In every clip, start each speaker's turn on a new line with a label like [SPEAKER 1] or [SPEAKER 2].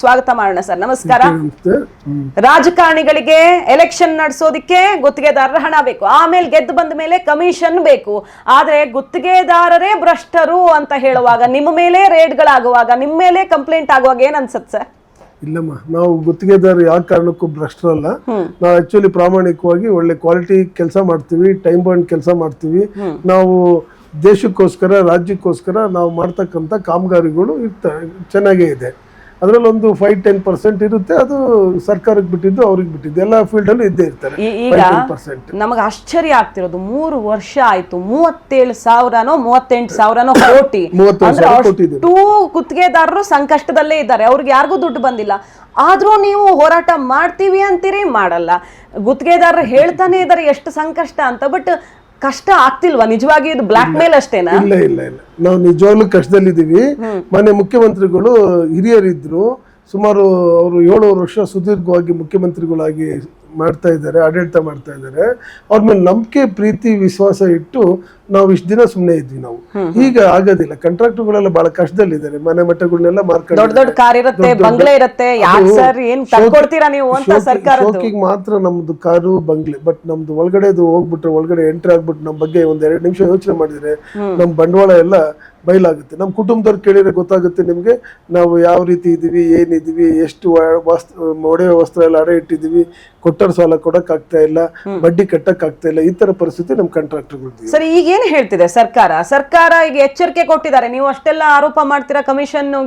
[SPEAKER 1] ಸ್ವಾಗತ ಮಾಡೋಣ ಸರ್. ನಮಸ್ಕಾರ. ರಾಜಕಾರಣಿಗಳಿಗೆ ಎಲೆಕ್ಷನ್ ನಡೆಸೋದಿಕ್ಕೆ ಗುತ್ತಿಗೆದಾರರ ಹಣ ಬೇಕು, ಆಮೇಲೆ ಗೆದ್ದು ಬಂದ ಮೇಲೆ ಕಮಿಷನ್ ಬೇಕು. ಆದ್ರೆ ಗುತ್ತಿಗೆದಾರರೇ ಭ್ರಷ್ಟರು ಅಂತ ಹೇಳುವಾಗ, ನಿಮ್ಮ ಮೇಲೆ ರೇಡ್ಗಳಾಗುವಾಗ, ನಿಮ್ಮ ಮೇಲೆ ಕಂಪ್ಲೇಂಟ್ ಆಗುವಾಗ ಏನ್ ಅನ್ಸತ್ ಸರ್?
[SPEAKER 2] ಇಲ್ಲಮ್ಮ, ನಾವು ಗುತ್ತಿಗೆದಾರರು ಯಾವ ಕಾರಣಕ್ಕೂ ಭ್ರಷ್ಟರಲ್ಲ. ನಾವು ಆಕ್ಚುಲಿ ಪ್ರಾಮಾಣಿಕವಾಗಿ ಒಳ್ಳೆ ಕ್ವಾಲಿಟಿ ಕೆಲಸ ಮಾಡ್ತೀವಿ, ಟೈಮ್ ಬಾಂಡ್ ಕೆಲಸ ಮಾಡ್ತೀವಿ. ನಾವು ದೇಶಕ್ಕೋಸ್ಕರ, ರಾಜ್ಯಕ್ಕೋಸ್ಕರ ನಾವು ಮಾಡ್ತಕ್ಕಂಥ ಕಾಮಗಾರಿಗಳು ಚೆನ್ನಾಗೇ ಇದೆ. ಅದರಲ್ಲಿ ಒಂದು 5-10% ಇರುತ್ತೆ, ಅದು ಸರ್ಕಾರಕ್ಕೆ ಬಿಟ್ಟಿದ್ದು, ಅವ್ರಿಗೆ ಬಿಟ್ಟಿದ್ದು. ಎಲ್ಲ ಫೀಲ್ಡ್ ಅಲ್ಲೂ ಇದ್ದೇ ಇರ್ತಾರೆ.
[SPEAKER 1] ಈಗ ನಮಗೆ ಆಶ್ಚರ್ಯ ಆಗ್ತಿರೋದು, 3 ವರ್ಷ ಆಯ್ತು, 37,000ನೋ 38,000ನೋ ಕೋಟಿ ಅಷ್ಟು ಗುತ್ತಿಗೆದಾರರು ಸಂಕಷ್ಟದಲ್ಲೇ ಇದ್ದಾರೆ. ಅವ್ರಿಗೆ ಯಾರಿಗೂ ದುಡ್ಡು ಬಂದಿಲ್ಲ. ಆದ್ರೂ ನೀವು ಹೋರಾಟ ಮಾಡ್ತೀವಿ ಅಂತೀರಿ, ಮಾಡಲ್ಲ. ಗುತ್ತಿಗೆದಾರರು ಹೇಳ್ತಾನೆ ಇದ್ದಾರೆ ಎಷ್ಟು ಸಂಕಷ್ಟ ಅಂತ. ಬಟ್ ಕಷ್ಟ ಆಗ್ತಿಲ್ವಾ ನಿಜವಾಗಿ? ಇದು ಬ್ಲಾಕ್ ಮೇಲ್ ಅಷ್ಟೇನಾ?
[SPEAKER 2] ಇಲ್ಲ ಇಲ್ಲ ಇಲ್ಲ, ನಾವು ನಿಜವಾಗ್ಲೂ ಕಷ್ಟದಲ್ಲಿದ್ದೀವಿ. ಮನೆ ಮುಖ್ಯಮಂತ್ರಿಗಳು ಹಿರಿಯರಿದ್ರು, ಸುಮಾರು ಅವರು 7 ವರ್ಷ ಸುದೀರ್ಘವಾಗಿ ಮುಖ್ಯಮಂತ್ರಿಗಳಾಗಿ ಮಾಡ್ತಾ ಇದ್ದಾರೆ, ಆಡಳಿತ ಮಾಡ್ತಾ ಇದ್ದಾರೆ. ಅವ್ರ ಮೇಲೆ ನಂಬಿಕೆ, ಪ್ರೀತಿ, ವಿಶ್ವಾಸ ಇಟ್ಟು ನಾವು ಇಷ್ಟು ದಿನ ಸುಮ್ಮನೆ ಇದ್ವಿ. ನಾವು ಈಗ ಆಗೋದಿಲ್ಲ. ಕಾಂಟ್ರಾಕ್ಟರ್ಗಳೆಲ್ಲ ಬಹಳ ಕಷ್ಟದಲ್ಲಿದ್ದಾರೆ. ಮನೆ ಮಟ್ಟಗಳನ್ನೆಲ್ಲ ಮಾರ್ಕೊಂಡು,
[SPEAKER 1] ದೊಡ್ಡ ದೊಡ್ಡ ಕಾರ್ ಇರುತ್ತೆ, ಬಂಗ್ಲೆ ಇರುತ್ತೆ.
[SPEAKER 2] ಶೋಕಿಗೆ ಮಾತ್ರ ನಮ್ದು ಕಾರು, ಬಂಗ್ಲೆ. ಬಟ್ ನಮ್ದು ಒಳಗಡೆದು ಹೋಗ್ಬಿಟ್ರೆ, ಒಳಗಡೆ ಎಂಟ್ರಿ ಆಗ್ಬಿಟ್ಟು ನಮ್ಮ ಬಗ್ಗೆ ಒಂದ್ 2 ನಿಮಿಷ ಯೋಚನೆ ಮಾಡಿದ್ರೆ ನಮ್ ಬಂಡವಾಳ ಎಲ್ಲ ಬಯಲಾಗುತ್ತೆ. ನಮ್ಮ ಕುಟುಂಬದವ್ರು ಕೇಳಿದ್ರೆ ಗೊತ್ತಾಗುತ್ತೆ ನಿಮ್ಗೆ, ನಾವು ಯಾವ ರೀತಿ ಇದೀವಿ, ಏನಿದೀವಿ, ಎಷ್ಟು ಒಡೆಯ ವಸ್ತ್ರ ಎಲ್ಲ ಅಡೆ ಇಟ್ಟಿದೀವಿ, ಕೊಟ್ಟರ ಸಾಲ ಕೊಡಕ್ ಆಗ್ತಾ ಇಲ್ಲ, ಬಡ್ಡಿ ಕಟ್ಟಕ್ ಆಗ್ತಾ ಇಲ್ಲ. ಈ ತರ ಪರಿಸ್ಥಿತಿ ನಮ್ ಕಾಂಟ್ರಾಕ್ಟರ್ಗಳು.
[SPEAKER 1] ಸರಿ, ಈಗ ಏನ್ ಹೇಳ್ತಿದೆ ಸರ್ಕಾರ? ಈಗ ಎಚ್ಚರಿಕೆ ಕೊಟ್ಟಿದ್ದಾರೆ, ನೀವು ಅಷ್ಟೆಲ್ಲ ಆರೋಪ ಮಾಡ್ತೀರಾ,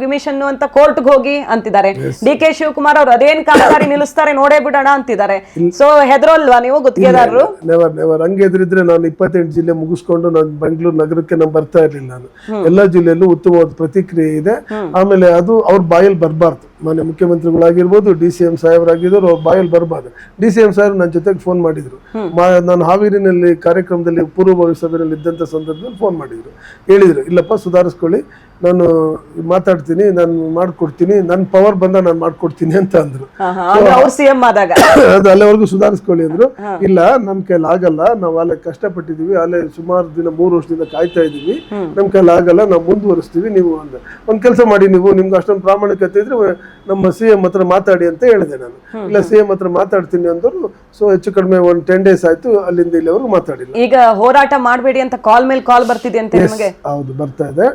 [SPEAKER 1] ಗಿಮಿಷನ್ ಅಂತ ಕೋರ್ಟ್ಗೆ ಹೋಗಿ ಅಂತಿದ್ದಾರೆ. ಡಿ.ಕೆ. ಶಿವಕುಮಾರ್ ಅವರು ಅದೇನ್ ಕಾಮಗಾರಿ ನಿಲ್ಲಿಸ್ತಾರೆ ನೋಡೇ ಬಿಡೋಣ ಅಂತಿದ್ದಾರೆ. ಸೊ ಹೆದರೋಲ್ವಾ ನೀವು ಗುತ್ತಿಗೆದಾರರು?
[SPEAKER 2] ನೆವರ್. ಹಂಗೆ ಎದುರಿದ್ರೆ ನಾನು 28 ಜಿಲ್ಲೆ ಮುಗಿಸ್ಕೊಂಡು ನಾನು ಬೆಂಗಳೂರು ನಗರಕ್ಕೆ ನಾನು ಬರ್ತಾ ಇರ್ಲಿಲ್ಲ. ನಾನು ಎಲ್ಲಾ ಜಿಲ್ಲೆಯಲ್ಲೂ ಉತ್ತಮವಾದ ಪ್ರತಿಕ್ರಿಯೆ ಇದೆ. ಆಮೇಲೆ ಅದು ಅವ್ರ ಬಾಯಲ್ಲಿ ಬರಬಾರ್ದು. ಮನೆ ಮುಖ್ಯಮಂತ್ರಿಗಳಾಗಿರ್ಬೋದು, DCM ಸಾಹೇಬರಾಗಿದ್ರು, ಅವ್ರ ಬಾಯಲ್ಲಿ ಬರಬಾರ್ದು. DCM ಸಾಹೇಬ್ ನನ್ನ ಜೊತೆಗೆ ಫೋನ್ ಮಾಡಿದ್ರು. ನಾನು ಹಾವೇರಿನಲ್ಲಿ ಕಾರ್ಯಕ್ರಮದಲ್ಲಿ ಪೂರ್ವಭಾವಿ ಸಭೆಯಲ್ಲಿ ಇದ್ದಂಥ ಸಂದರ್ಭದಲ್ಲಿ ಫೋನ್ ಮಾಡಿದ್ರು. ಹೇಳಿದ್ರು, ಇಲ್ಲಪ್ಪ ಸುಧಾರಿಸ್ಕೊಳ್ಳಿ, ನಾನು ಮಾತಾಡ್ತೀನಿ, ನಾನು ಮಾಡ್ಕೊಡ್ತೀನಿ, ನನ್ನ ಪವರ್ ಬಂದ ನಾನು ಮಾಡ್ಕೊಡ್ತೀನಿ ಅಂತ ಅಂದ್ರು. ಅದು ಅಲ್ಲಿವರೆಗೂ ಸುಧಾರಿಸ್ಕೊಳ್ಳಿ ಅಂದ್ರು. ಇಲ್ಲ, ನಮ್ ಕೈಲಿ ಆಗಲ್ಲ, ನಾವು ಅಲ್ಲೇ ಕಷ್ಟಪಟ್ಟಿದೀವಿ, ಅಲ್ಲೇ ಸುಮಾರು ದಿನ 3 ವರ್ಷದಿಂದ ಕಾಯ್ತಾ ಇದೀವಿ, ನಮ್ ಕೈಲಿ ಆಗಲ್ಲ, ನಾವು ಮುಂದುವರಿಸ್ತೀವಿ. ನೀವು ಒಂದ್ ಕೆಲಸ ಮಾಡಿ, ನೀವು ನಿಮ್ಗೆ ಅಷ್ಟೊಂದು ಪ್ರಾಮಾಣಿಕತೆ ಇದ್ರೆ ನಮ್ಮ CM ಹತ್ರ ಮಾತಾಡಿ ಅಂತ ಹೇಳಿದೆ ನಾನು. ಇಲ್ಲ, CM ಹತ್ರ ಮಾತಾಡ್ತೀನಿ ಅಂದ್ರು. ಸೊ ಹೆಚ್ಚು ಕಡಿಮೆ ಒಂದು 10 ಡೇಸ್ ಆಯ್ತು, ಅಲ್ಲಿಂದ ಇಲ್ಲಿವರೆಗೂ ಮಾತಾಡಿಲ್ಲ.
[SPEAKER 1] ಈಗ ಹೋರಾಟ ಮಾಡಬೇಡಿ ಅಂತ ಕಾಲ್ ಮೇಲೆ ಕಾಲ್ ಬರ್ತಿದೆ ಅಂತ ನಿಮಗೆ?
[SPEAKER 2] ಹೌದು, ಬರ್ತಾ ಇದೆ.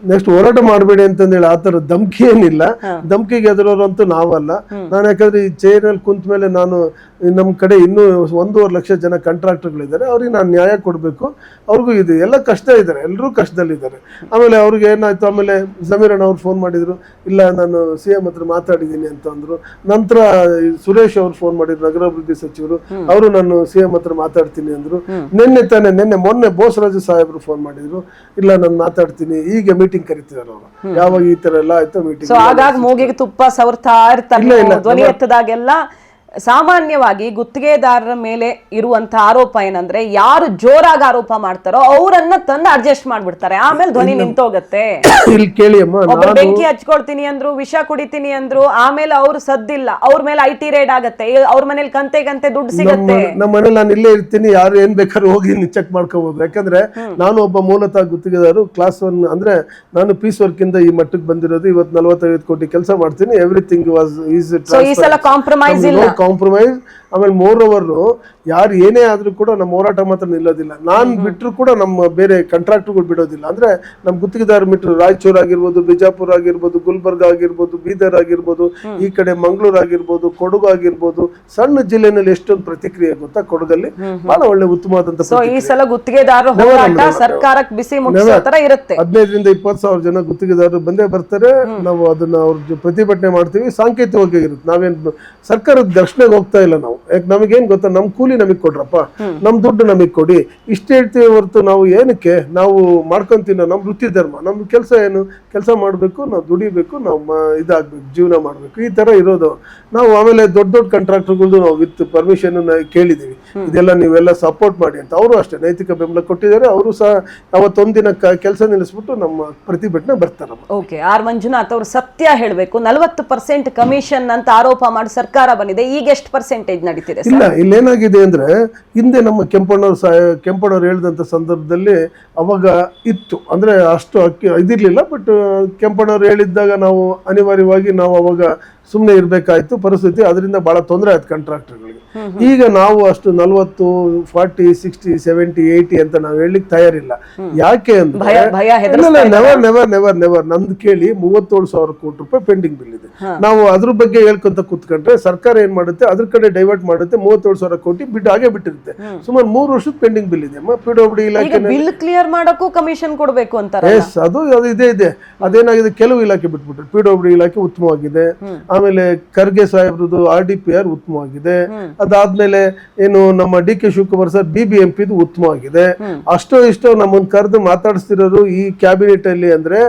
[SPEAKER 2] ನೆಕ್ಸ್ಟ್ ಹೋರಾಟ ಮಾಡಬೇಡಿ ಅಂತಂದೇಳಿ ಆತರ ಧಮ್ಕಿ ಏನಿಲ್ಲ. ಧಮ್ಕಿಗೆ ಎದುರೋರಂತೂ ನಾವಲ್ಲ. ನಾನು ಯಾಕಂದ್ರೆ ಈ ಚೇರಲ್ಲಿ ಕುಂತ ಮೇಲೆ ನಾನು ನಮ್ಮ ಕಡೆ ಇನ್ನೂ 1.5 ಲಕ್ಷ ಜನ ಕಾಂಟ್ರಾಕ್ಟರ್ಗಳಿದ್ದಾರೆ. ಅವ್ರಿಗೆ ನಾನು ನ್ಯಾಯ ಕೊಡಬೇಕು. ಅವ್ರಿಗೂ ಇದೆ, ಎಲ್ಲ ಕಷ್ಟ ಇದ್ದಾರೆ, ಎಲ್ಲರೂ ಕಷ್ಟದಲ್ಲಿದ್ದಾರೆ. ಆಮೇಲೆ ಅವ್ರಿಗೆ ಏನಾಯ್ತು, ಆಮೇಲೆ ಜಮೀರಣ್ಣ ಅವ್ರು ಫೋನ್ ಮಾಡಿದ್ರು, ಇಲ್ಲ ನಾನು CM ಹತ್ರ ಮಾತಾಡಿದ್ದೀನಿ ಅಂತ ಅಂದ್ರು. ನಂತರ ಸುರೇಶ್ ಅವ್ರು ಫೋನ್ ಮಾಡಿದ್ರು, ನಗರಾಭಿವೃದ್ಧಿ ಸಚಿವರು, ಅವರು ನಾನು CM ಹತ್ರ ಮಾತಾಡ್ತೀನಿ ಅಂದ್ರು. ಮೊನ್ನೆ ಬೋಸರಾಜು ಸಾಹೇಬ್ರು ಫೋನ್ ಮಾಡಿದ್ರು, ಇಲ್ಲ ನಾನು ಮಾತಾಡ್ತೀನಿ. ಈಗ ಮೀಟಿಂಗ್ ಕರಿತಿದ್ದಾರೆ ಅವರು. ಯಾವಾಗ ಈ ತರ ಎಲ್ಲ ಆಯ್ತು ಮೀಟಿಂಗ್.
[SPEAKER 1] ಹಾಗಾಗಿ ಮೂಗಿಗೆ ತುಪ್ಪ ಸವರ್ತಾ ಇರ್ತಾರೆ, ಧ್ವನಿ ಎತ್ತದಾಗೆಲ್ಲ. ಸಾಮಾನ್ಯವಾಗಿ ಗುತ್ತಿಗೆದಾರರ ಮೇಲೆ ಇರುವಂತ ಆರೋಪ ಏನಂದ್ರೆ, ಯಾರು ಜೋರಾಗಿ ಆರೋಪ ಮಾಡ್ತಾರೋ ಅವರನ್ನ ತಂದು ಅಡ್ಜಸ್ಟ್ ಮಾಡ್ಬಿಡ್ತಾರೆ, ಆಮೇಲೆ ಧ್ವನಿ ನಿಂತೋಗತ್ತೆ.
[SPEAKER 2] ಇಲ್ಲಿ ಕೇಳಿ ಅಮ್ಮ,
[SPEAKER 1] ಒಬ್ರು ಬೆಂಕಿ ಹಚ್ಕೊಳ್ತೀನಿ ಅಂದ್ರು, ವಿಷ ಕುಡಿತೀನಿ ಅಂದ್ರು, ಆಮೇಲೆ ಅವ್ರು ಸದ್ದಿಲ್ಲ, ಅವ್ರ ಮೇಲೆ IT ರೇಡ್ ಆಗತ್ತೆ, ಅವ್ರ ಮನೇಲಿ ಕಂತೆ ದುಡ್ಡು ಸಿಗತ್ತೆ.
[SPEAKER 2] ನಮ್ಮ ಮನೇಲಿ ನಾನು ಇಲ್ಲೇ ಇರ್ತೀನಿ, ಯಾರು ಏನ್ ಬೇಕಾದ್ರೂ ಹೋಗಿ ಚೆಕ್ ಮಾಡ್ಕೋಬಹುದು. ಯಾಕಂದ್ರೆ ನಾನು ಒಬ್ಬ ಮೂಲತಃ ಗುತ್ತಿಗೆದಾರು, ಕ್ಲಾಸ್ 1 ಅಂದ್ರೆ ನಾನು ಪೀಸ್ ವರ್ಕ್ ಇಂದ ಈ ಮಟ್ಟಕ್ಕೆ ಬಂದಿರೋದು. ಇವತ್ತು 45 ಕೋಟಿ ಕೆಲಸ ಮಾಡ್ತೀನಿ. ಎವ್ರಿಥಿಂಗ್
[SPEAKER 1] ಕಾಂಪ್ರಮೈಸ್ ಇಲ್ಲ.
[SPEAKER 2] ಕಾಂಪ್ರಮೈಸ್. ಆಮೇಲೆ ಮೋರೋವರು ಯಾರು ಏನೇ ಆದ್ರೂ ಕೂಡ ನಮ್ಮ ಹೋರಾಟ ಮಾತ್ರ ನಿಲ್ಲೋದಿಲ್ಲ. ನಾನ್ ಬಿಟ್ರು ಕೂಡ ನಮ್ಮ ಬೇರೆ ಕಾಂಟ್ರಾಕ್ಟರ್ಗಳು ಬಿಡೋದಿಲ್ಲ. ಅಂದ್ರೆ ನಮ್ಮ ಗುತ್ತಿಗೆದಾರ ಬಿಟ್ಟರು ರಾಯಚೂರು ಆಗಿರ್ಬೋದು, ಬಿಜಾಪುರ ಆಗಿರ್ಬೋದು, ಗುಲ್ಬರ್ಗ ಆಗಿರ್ಬೋದು, ಬೀದರ್ ಆಗಿರ್ಬೋದು, ಈ ಕಡೆ ಮಂಗಳೂರು ಆಗಿರ್ಬೋದು, ಕೊಡಗು ಆಗಿರ್ಬೋದು, ಸಣ್ಣ ಜಿಲ್ಲೆನಲ್ಲಿ ಎಷ್ಟೊಂದು ಪ್ರತಿಕ್ರಿಯೆ ಗೊತ್ತಾ ಕೊಡಗಲ್ಲಿ. ಬಹಳ ಒಳ್ಳೆ ಉತ್ತಮವಾದಂತ.
[SPEAKER 1] ಈ ಸಲ ಗುತ್ತಿಗೆದಾರರು ಹೋರಾಟ ಸರ್ಕಾರಕ್ಕೆ ಬಿಸಿ ಮುಟ್ಟಿಸೋ ತರ ಇರುತ್ತೆ.
[SPEAKER 2] 15,000 ರಿಂದ 20,000 ಜನ ಗುತ್ತಿಗೆದಾರರು ಬಂದೇ ಬರ್ತಾರೆ. ನಾವು ಅದನ್ನ ಅವ್ರ ಪ್ರತಿಭಟನೆ ಮಾಡ್ತೀವಿ. ಸಾಂಕೇತಿಕವಾಗಿ ಇರುತ್ತೆ. ನಾವೇನ್ ಸರ್ಕಾರದ ಘರ್ಷಣೆಗೆ ಹೋಗ್ತಾ ಇಲ್ಲ ನಾವು. ಯಾಕೆ ನಮಗೇನ್ ಗೊತ್ತಾ, ನಮ್ ಕೂಲಿ ನಮಗ್ ಕೊಡ್ರಪ್ಪ, ನಮ್ ದುಡ್ಡು ನಮಗ್ ಕೊಡಿ, ಇಷ್ಟೇ ಹೇಳ್ತೀವಿ ಹೊರತು ನಾವು ಏನಕ್ಕೆ ನಾವು ಮಾಡ್ಕೊಂತೀನೋ. ನಮ್ ವೃತ್ತಿ ಧರ್ಮ, ನಮ್ ಕೆಲಸ ಏನು, ಕೆಲಸ ಮಾಡ್ಬೇಕು, ನಾವು ದುಡಿಬೇಕು, ನಾವು ಇದಾಗ್ಬೇಕು, ಜೀವನ ಮಾಡ್ಬೇಕು, ಈ ತರ ಇರೋದು ನಾವು. ಆಮೇಲೆ ದೊಡ್ಡ ಕಾಂಟ್ರಾಕ್ಟರ್ಗಳು ನಾವು ವಿತ್ ಪರ್ಮಿಷನ್ ಕೇಳಿದೀವಿ, ಇದೆಲ್ಲ ನೀವೆಲ್ಲ ಸಪೋರ್ಟ್ ಮಾಡಿ ಅಂತ. ಅವರು ಅಷ್ಟೇ ನೈತಿಕ ಬೆಂಬಲ ಕೊಟ್ಟಿದ್ದಾರೆ. ಅವರು ಸಹ ಅವತ್ತೊಂದಿನ ಕೆಲಸ ನಿಲ್ಲಿಸ್ಬಿಟ್ಟು ನಮ್ಮ ಪ್ರತಿಭಟನೆ ಬರ್ತಾರಮ್ಮ.
[SPEAKER 1] ಓಕೆ, ಆರ್ ಮಂಜುನಾಥ್ ಅವರು ಸತ್ಯ ಹೇಳ್ಬೇಕು, 40% ಕಮಿಷನ್ ಅಂತ ಆರೋಪ ಮಾಡಿ ಸರ್ಕಾರ ಬಂದಿದೆ. ಈಗ ಎಷ್ಟು ಪರ್ಸೆಂಟೇಜ್ ನಡೀತಿದೆ?
[SPEAKER 2] ಇಲ್ಲ, ಇಲ್ಲೇನಾಗಿದೆ ಅಂದ್ರೆ, ಹಿಂದೆ ನಮ್ಮ ಕೆಂಪಣ್ಣವ್ರು ಹೇಳಿದಂತ ಸಂದರ್ಭದಲ್ಲಿ ಅವಾಗ ಇತ್ತು. ಅಂದ್ರೆ ಅಷ್ಟು ಇದಿರ್ಲಿಲ್ಲ. ಬಟ್ ಕೆಂಪಣ್ಣವ್ರು ಹೇಳಿದ್ದಾಗ ನಾವು ಅನಿವಾರ್ಯವಾಗಿ ನಾವು ಅವಾಗ ಸುಮ್ಮನೆ ಇರ್ಬೇಕಾಯ್ತು ಪರಿಸ್ಥಿತಿ. ಅದರಿಂದ ಬಹಳ ತೊಂದರೆ ಆಯ್ತು ಕಾಂಟ್ರಾಕ್ಟರ್ಗಳಿಗೆ. ಈಗ ನಾವು ಅಷ್ಟು 40, 40, 60, 70, 80 ಅಂತ ನಾವು ಹೇಳಲಿಕ್ಕೆ ತಯಾರಿಲ್ಲ. ಯಾಕೆ ಅಂದ್ರೆ ನೆವರ್ ನಂದು ಕೇಳಿ 37,000 ಕೋಟಿ ರೂಪಾಯಿ ಪೆಂಡಿಂಗ್ ಬಿಲ್ ಇದೆ. ನಾವು ಅದ್ರ ಬಗ್ಗೆ ಹೇಳ್ಕೊಂತ ಕೂತ್ಕೊಂಡ್ರೆ ಸರ್ಕಾರ ಏನ್ ಮಾಡುತ್ತೆ, ಅದ್ರ ಕಡೆ ಡೈವರ್ಟ್ ಮಾಡುತ್ತೆ. 37,000 ಕೋಟಿ ಬಿಟ್ಟು ಹಾಗೆ ಬಿಟ್ಟಿರುತ್ತೆ. ಸುಮಾರು 3 ವರ್ಷದ ಪೆಂಡಿಂಗ್ ಬಿಲ್ ಇದೆ. PWD ಇಲಾಖೆ
[SPEAKER 1] ಬಿಲ್ ಕ್ಲಿಯರ್ ಮಾಡಕ್ಕೂ ಕಮಿಷನ್ ಕೊಡಬೇಕು ಅಂತ.
[SPEAKER 2] ಅದು ಇದೆ. ಅದೇನಾಗಿದೆ, ಕೆಲವು ಇಲಾಖೆ ಬಿಟ್ಬಿಟ್ರೆ PWD ಇಲಾಖೆ ಉತ್ತಮವಾಗಿದೆ. ಆಮೇಲೆ ಖರ್ಗೆ ಸಾಹೇಬ್ರದ್ದು RDPR ಉತ್ತಮವಾಗಿದೆ. ಅದಾದ್ಮೇಲೆ ಏನು ನಮ್ಮ DK ಶಿವಕುಮಾರ್ ಸರ್ BBMP ಉತ್ತಮವಾಗಿದೆ. ಅಷ್ಟೋ ಇಷ್ಟೋ ನಮ್ಮನ್ನು ಕರೆದು ಮಾತಾಡಿಸ್ತಿರೋರು ಈ ಕ್ಯಾಬಿನೆಟ್ ಅಲ್ಲಿ ಅಂದ್ರೆ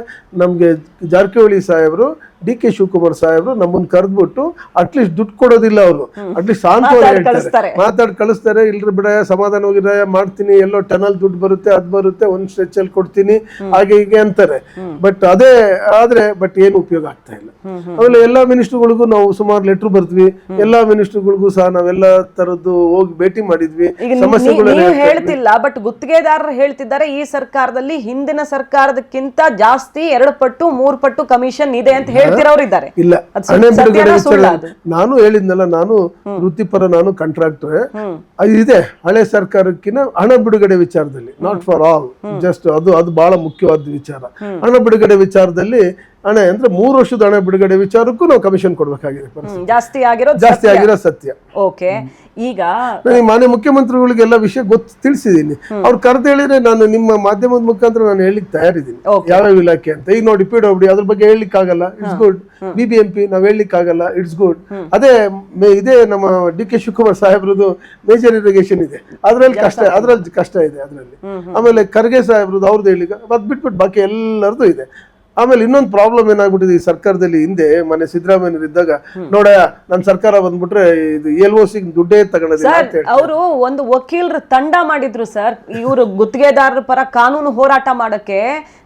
[SPEAKER 2] ನಮ್ಗೆ ಜಾರಕಿಹೊಳಿ ಸಾಹೇಬ್ರು, DK ಶಿವಕುಮಾರ್ ಸಾಹೇಬ್ರು ನಮ್ಮನ್ನ ಕರೆದ್ಬಿಟ್ಟು ಅಟ್ಲೀಸ್ಟ್ ದುಡ್ಡು ಕೊಡೋದಿಲ್ಲ. ಅವರು ಅಟ್ಲೀಸ್ಟ್ ಶಾಂತವಾಗಿ ಹೇಳ್ತಾರೆ, ಮಾತಾಡಿ ಕಳಿಸ್ತಾರೆ. ಇಲ್ರಿ ಬಿಡ, ಸಮಾಧಾನವಾಗಿರ, ಮಾಡ್ತೀನಿ, ಎಲ್ಲೋ ಟನಲ್ ದುಡ್ಡು ಬರುತ್ತೆ, ಅದ್ ಬರುತ್ತೆ, ಒಂದ್ ಸ್ಟ್ರೆಚ್ ಅಲ್ಲಿ ಕೊಡ್ತೀನಿ, ಹಾಗೆ ಹೀಗೆ ಅಂತಾರೆ. ಬಟ್ ಅದೇ ಆದ್ರೆ ಏನು ಉಪಯೋಗ ಆಗ್ತಾ ಇಲ್ಲ. ಆಮೇಲೆ ಎಲ್ಲಾ ಮಿನಿಸ್ಟರ್ಗಳಿಗೂ ನಾವು ಸುಮಾರು ಲೆಟರ್ ಬರ್ತೀವಿ. ಎಲ್ಲಾ ಮಿನಿಸ್ಟರ್ಗಳಿಗೂ ಸಹ ನಾವೆಲ್ಲ ತರದ್ದು ಹೋಗಿ ಭೇಟಿ ಮಾಡಿದ್ವಿ. ಸಮಸ್ಯೆಗಳು
[SPEAKER 1] ಹೇಳ್ತಿಲ್ಲ, ಬಟ್ ಗುತ್ತಿಗೆದಾರರು ಹೇಳ್ತಿದ್ದಾರೆ ಈ ಸರ್ಕಾರದಲ್ಲಿ ಹಿಂದಿನ ಸರ್ಕಾರದಕ್ಕಿಂತ ಜಾಸ್ತಿ 2 ಪಟ್ಟು 3 ಪಟ್ಟು ಕಮಿಷನ್ ಇದೆ ಅಂತ ಹೇಳ್ತಿರೋರಿದ್ದಾರೆ.
[SPEAKER 2] ಇಲ್ಲ, ಹಣ ಬಿಡುಗಡೆ ವಿಚಾರ ನಾನು ಹೇಳಿದ್ನಲ್ಲ, ನಾನು ವೃತ್ತಿಪರ, ನಾನು ಕಾಂಟ್ರಾಕ್ಟರ್. ಇದೆ ಹಳೆ ಸರ್ಕಾರಕ್ಕಿಂತ ಹಣ ಬಿಡುಗಡೆ ವಿಚಾರದಲ್ಲಿ, ನಾಟ್ ಫಾರ್ ಆಲ್, ಜಸ್ಟ್ ಅದು ಬಹಳ ಮುಖ್ಯವಾದ ವಿಚಾರ. ಹಣ ಬಿಡುಗಡೆ ವಿಚಾರದಲ್ಲಿ ಹಣ ಅಂದ್ರೆ 3 ವರ್ಷದ ಹಣ ಬಿಡುಗಡೆ ವಿಚಾರಕ್ಕೂ ನಾವು ಕಮಿಷನ್ ಕೊಡ್ಬೇಕಾಗಿದೆ.
[SPEAKER 1] ಜಾಸ್ತಿ ಆಗಿರೋ
[SPEAKER 2] ಸತ್ಯ.
[SPEAKER 1] ಓಕೆ, ಈಗ
[SPEAKER 2] ಮಾನ್ಯ ಮುಖ್ಯಮಂತ್ರಿಗಳಿಗೆಲ್ಲ ವಿಷಯ ತಿಳಿಸಿದೀನಿ. ಅವ್ರು ಕರೆದು ಹೇಳಿದ್ರೆ ನಾನು ನಿಮ್ಮ ಮಾಧ್ಯಮದ ಮುಖಾಂತರ ನಾನು ಹೇಳಿಕ್ ತಯಾರಿದ್ದೀನಿ ಯಾವ್ಯಾವ ಇಲಾಖೆ ಅಂತ. ಈಗ ನೋಡಿ PWD ಅದ್ರ ಬಗ್ಗೆ ಹೇಳಲಿಕ್ಕೆ ಆಗಲ್ಲ, ಇಟ್ಸ್ ಗುಡ್. BBMP ನಾವ್ ಹೇಳಲಿಕ್ಕೆ ಆಗಲ್ಲ, ಇಟ್ಸ್ ಗುಡ್. ಇದೇ ನಮ್ಮ DK ಶಿವಕುಮಾರ್ ಸಾಹೇಬ್ರದ್ದು ಮೇಜರ್ ಇರಿಗೇಷನ್ ಇದೆ, ಅದ್ರಲ್ಲಿ ಕಷ್ಟ ಇದೆ ಅದ್ರಲ್ಲಿ. ಆಮೇಲೆ ಖರ್ಗೆ ಸಾಹೇಬ್ರದ್ದು ಅವ್ರದ್ದು ಹೇಳಿಕ ಅದ್ ಬಿಟ್ಬಿಟ್ಟು ಬಾಕಿ ಎಲ್ಲರದು ಇದೆ. ಆಮೇಲೆ ಇನ್ನೊಂದು ಪ್ರಾಬ್ಲಮ್ ಏನಾಗ್ಬಿಟ್ಟಿದೆ ಈ ಸರ್ಕಾರದಲ್ಲಿ, ಹಿಂದೆ ಮನೆ ಸಿದ್ದರಾಮಯ್ಯ ಇದ್ದಾಗ ನೋಡ ನಮ್ ಸರ್ಕಾರ ಬಂದ್ಬಿಟ್ರೆ ಇದು LOC ದುಡ್ಡೇ ತಗೊಳ್ಳೋದಿಲ್ಲ ಅಂತ ಹೇಳಿ
[SPEAKER 1] ಅವರು ಒಂದು ವಕೀಲರ ತಂಡ ಮಾಡಿದ್ರು ಸರ್. ಇವರು ಗುತ್ತಿಗೆದಾರರ ಪರ ಕಾನೂನು ಹೋರಾಟ ಮಾಡಕ್ಕೆ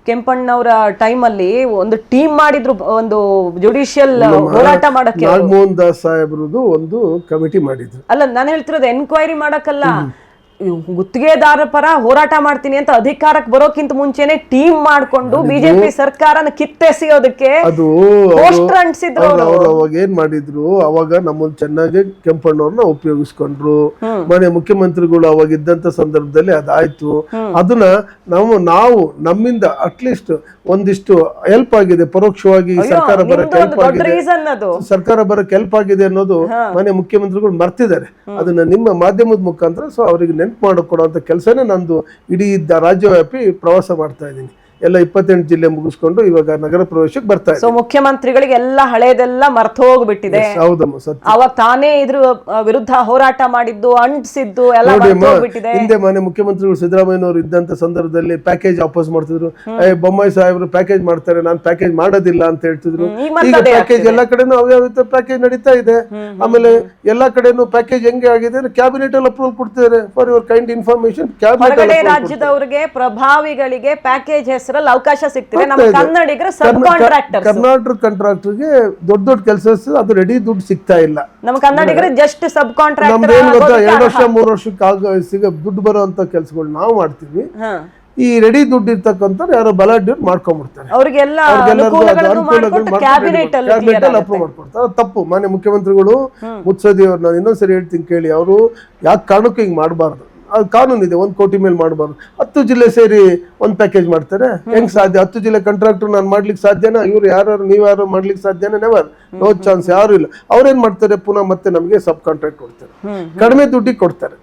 [SPEAKER 1] ಕೆಂಪಣ್ಣವರ ಟೈಮ್ ಅಲ್ಲಿ ಒಂದು ಟೀಮ್ ಮಾಡಿದ್ರು, ಒಂದು ಜುಡಿಷಿಯಲ್ ಹೋರಾಟ ಮಾಡಕ್ಕೆ.
[SPEAKER 2] ನಾಗಮೋಹನ್ ದಾಸ್ ಸಾಹೇಬ್ರದ್ದು ಒಂದು ಕಮಿಟಿ ಮಾಡಿದ್ರು.
[SPEAKER 1] ಅಲ್ಲ, ನಾನು ಹೇಳ್ತಿರೋದು ಎನ್ಕ್ವೈರಿ ಮಾಡಕ್ಕಲ್ಲ, ಗುತ್ತಿಗೆದಾರರ ಪರ ಹೋರಾಟ ಮಾಡ್ತೀನಿ ಅಂತ ಅಧಿಕಾರಕ್ಕೆ ಬರೋಕ್ಕಿಂತ ಮುಂಚೆನೆ ಟೀಮ್ ಮಾಡ್ಕೊಂಡು ಬಿಜೆಪಿ ಸರ್ಕಾರನ ಕಿತ್ತೆಸೆಯೋದಕ್ಕೆ ಪೋಸ್ಟರ್ ಅಂಟಿಸಿದ್ರು.
[SPEAKER 2] ಅವಾಗ ಏನ್ ಮಾಡಿದ್ರು, ಅವಾಗ ನಮ್ಮನ್ನ ಚೆನ್ನಾಗಿ ಕೆಂಪಣ್ಣವ್ರನ್ನ ಉಪಯೋಗಿಸ್ಕೊಂಡ್ರು. ಮನೆ ಮುಖ್ಯಮಂತ್ರಿಗಳು ಅವಾಗ ಇದ್ದಂತ ಸಂದರ್ಭದಲ್ಲಿ ಅದಾಯ್ತು. ಅದನ್ನ ನಾವು ನಮ್ಮಿಂದ ಅಟ್ಲೀಸ್ಟ್ ಒಂದಿಷ್ಟು ಹೆಲ್ಪ್ ಆಗಿದೆ, ಪರೋಕ್ಷವಾಗಿ ಸರ್ಕಾರ ಬರಕ್ಕೆ ಹೆಲ್ಪ್ ಆಗಿದೆ ಅನ್ನೋದು ಮನೆ ಮುಖ್ಯಮಂತ್ರಿಗಳು ಮರ್ತಿದ್ದಾರೆ. ಅದನ್ನ ನಿಮ್ಮ ಮಾಧ್ಯಮದ ಮುಖಾಂತರ ಅವರಿಗೆ ನೆನ್ಪು ಮಾಡಿಕೊಡುವಂತ ಕೆಲಸನೇ ನಂದು. ಇಡೀ ರಾಜ್ಯವ್ಯಾಪಿ ಪ್ರವಾಸ ಮಾಡ್ತಾ ಇದ್ದೀನಿ. ಎಲ್ಲ 28 ಜಿಲ್ಲೆ ಮುಗಿಸ್ಕೊಂಡು ಇವಾಗ ನಗರ ಪ್ರವೇಶಕ್ಕೆ ಬರ್ತಾ ಇದೆ.
[SPEAKER 1] ಮುಖ್ಯಮಂತ್ರಿಗಳಿಗೆ ಎಲ್ಲ ಹಳೇದೆಲ್ಲ ಮರ್ತು ಹೋಗ್ಬಿಟ್ಟಿದೆ.
[SPEAKER 2] ಹೌದಮ್ಮ, ಸತ್ಯ.
[SPEAKER 1] ಅವಾಗ ತಾನೇ ಇದ್ರ ವಿರುದ್ಧ ಹೋರಾಟ ಮಾಡಿದ್ದು, ಅಂಟಿಸಿದ್ದು ಎಲ್ಲ ಹೋಗ್ಬಿಟ್ಟಿದೆ.
[SPEAKER 2] ಹಿಂದೆ ಮನೆ ಮುಖ್ಯಮಂತ್ರಿಗಳು ಸಿದ್ದರಾಮಯ್ಯನವರು ಇದ್ದಂತ ಸಂದರ್ಭದಲ್ಲಿ ಪ್ಯಾಕೇಜ್ ವಾಪಸ್ ಮಾಡ್ತಿದ್ರು. ಬೊಮ್ಮಾಯಿ ಸಾಹೇಬ್ರು ಪ್ಯಾಕೇಜ್ ಮಾಡ್ತಾರೆ, ನಾನು ಪ್ಯಾಕೇಜ್ ಮಾಡೋದಿಲ್ಲ ಅಂತ ಹೇಳ್ತಿದ್ರು. ಈಗ ಪ್ಯಾಕೇಜ್ ಎಲ್ಲಾ ಕಡೆನೂ ಅವ್ಯಾವ ಪ್ಯಾಕೇಜ್ ನಡೀತಾ ಇದೆ. ಆಮೇಲೆ ಎಲ್ಲಾ ಕಡೆನೂ ಪ್ಯಾಕೇಜ್ ಹೆಂಗೆ ಆಗಿದೆ ಅಂದ್ರೆ ಕ್ಯಾಬಿನೆಟ್ ಅಲ್ಲಿ ಅಪ್ರೂವಲ್ ಕೊಡ್ತಿದ್ದಾರೆ. ಫಾರ್ ಯುವರ್ ಕೈಂಡ್ ಇನ್ಫಾರ್ಮೇಶನ್,
[SPEAKER 1] ಹೊರಗಡೆ ರಾಜ್ಯದವರಿಗೆ, ಪ್ರಭಾವಿಗಳಿಗೆ ಪ್ಯಾಕೇಜ್ ಹೆಸರಲ್ಲಿ ಅವಕಾಶ ಸಿಗ್ತಿದೆ. ನಮ್ಮ ಕನ್ನಡಿಗರ ಸಬ್ ಕಾಂಟ್ರಾಕ್ಟರ್,
[SPEAKER 2] ಕರ್ನಾಟಕ ಕಾಂಟ್ರಾಕ್ಟರ್ಗೆ ದೊಡ್ಡ ದೊಡ್ಡ ಕೆಲಸ ಅದು ರೆಡಿ ದುಡ್ಡು ಸಿಗ್ತಾ ಇಲ್ಲ.
[SPEAKER 1] ನಮ್ಮ ಕನ್ನಡಿಗರ ಜಸ್ಟ್ ಸಬ್ ಕಾಂಟ್ರಾಕ್ಟರ್.
[SPEAKER 2] 2 ವರ್ಷ 3 ವರ್ಷಕ್ಕೆ ದುಡ್ಡು ಬರುವಂತ ಕೆಲಸಗಳು ನಾವು ಮಾಡ್ತೀವಿ. ಈ ರೆಡಿ ದುಡ್ಡು ಇರ್ತಕ್ಕಂಥ ಯಾರೋ ಬಲಾಢ್ಯರು ಮಾಡ್ಕೊಂಡ್ಬಿಡ್ತಾರೆ.
[SPEAKER 1] ಅವ್ರಿಗೆಲ್ಲ ಕ್ಯಾಬಿನೆಟ್ ಅಲ್ಲಿ
[SPEAKER 2] ಅಪ್ರೂವ್ ಮಾಡ್ಕೊಡ್ತಾರೆ. ತಪ್ಪು. ಮಾನ್ಯ ಮುಖ್ಯಮಂತ್ರಿಗಳು ಮುತ್ಸದಿ ಅವ್ರು, ನಾನು ಇನ್ನೊಂದ್ಸರಿ ಹೇಳ್ತೀನಿ ಕೇಳಿ, ಅವರು ಯಾಕೆ ಕಾರಣಕ್ಕೂ ಹಿಂಗ್ ಮಾಡಬಾರ್ದು. ಅದು ಕಾನೂನು ಇದೆ, 1 ಕೋಟಿ ಮೇಲೆ ಮಾಡಬಾರ್ದು. 10 ಜಿಲ್ಲೆ ಸೇರಿ ಒಂದು ಪ್ಯಾಕೇಜ್ ಮಾಡ್ತಾರೆ, ಹೆಂಗ್ ಸಾಧ್ಯ? 10 ಜಿಲ್ಲೆ ಕಾಂಟ್ರಾಕ್ಟರ್ ನಾನು ಮಾಡ್ಲಿಕ್ಕೆ ಸಾಧ್ಯನಾ? ಇವ್ರು ಯಾರು ನೀವ್ಯಾರು ಮಾಡ್ಲಿಕ್ಕೆ ಸಾಧ್ಯನಾ? ನೆವರ್, ನೋ ಚಾನ್ಸ್, ಯಾರು ಇಲ್ಲ. ಅವ್ರೇನ್ ಮಾಡ್ತಾರೆ, ಪುನಃ ಮತ್ತೆ ನಮಗೆ ಸಬ್ ಕಾಂಟ್ರಾಕ್ಟ್ ಕೊಡ್ತಾರೆ, ಕಡಿಮೆ ದುಡ್ಡಿಗೆ ಕೊಡ್ತಾರೆ.